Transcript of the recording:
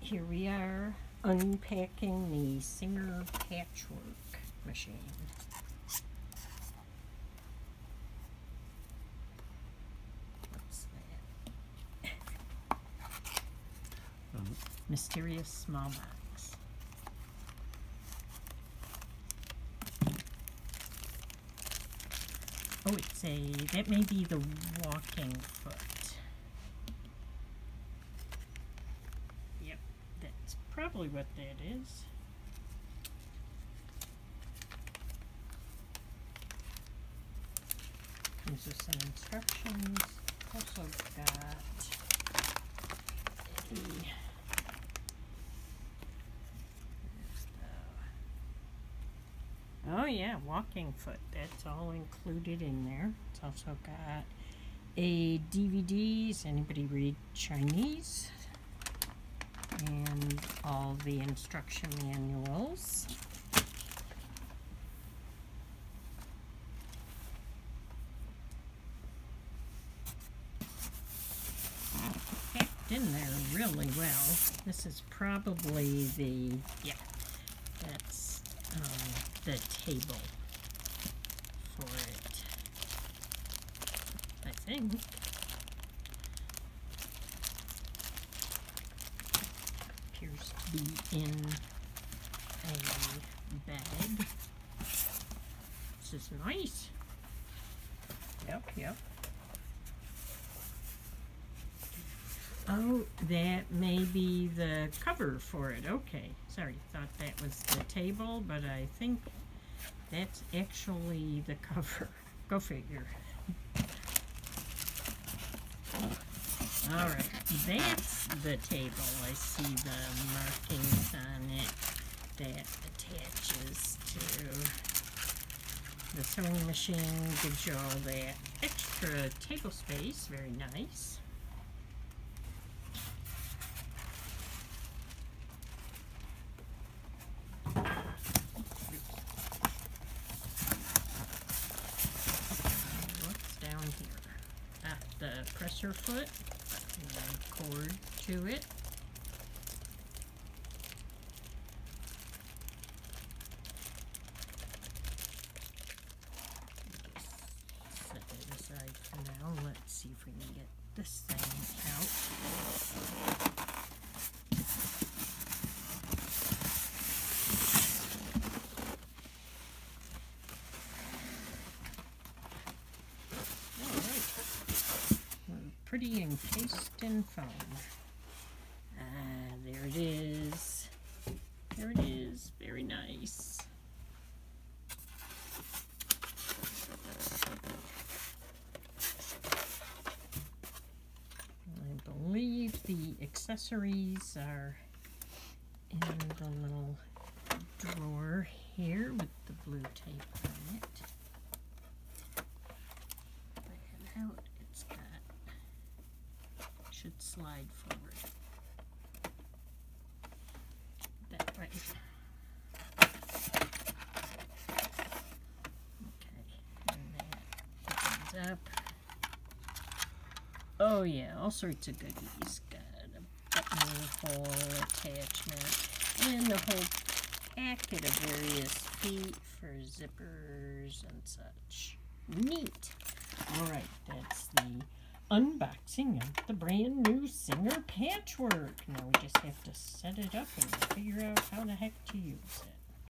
Here we are unpacking the Singer Patchwork machine. What's that? Mysterious small box. Oh, that may be the walking foot. Yep, that's probably what that is. Comes with some instructions. Also got oh yeah, walking foot. That's all included in there. It's also got a DVD. Does anybody read Chinese? And all the instruction manuals. Packed in there really well. This is probably that's the table for it, I think. Appears to be in a bag. This is nice. Yep. Oh, that may be the cover for it. Okay, sorry, thought that was the table, but I think that's actually the cover. Go figure. Alright, that's the table. I see the markings on it that attaches to the sewing machine. Gives you all that extra table space. Very nice. The presser foot and cord to it. Just set it aside for now. Let's see if we can get this thing out. Pretty encased in foam. There it is. There it is. Very nice. I believe the accessories are in the little drawer here with the blue tape on it. Back it out. It's got should slide forward that way. Okay, and that opens up. Oh yeah, all sorts of goodies. Got a buttonhole attachment and a whole packet of various feet for zippers and such. Neat. Alright, that's the unboxing of the brand new Singer Patchwork. Now we just have to set it up and figure out how the heck to use it.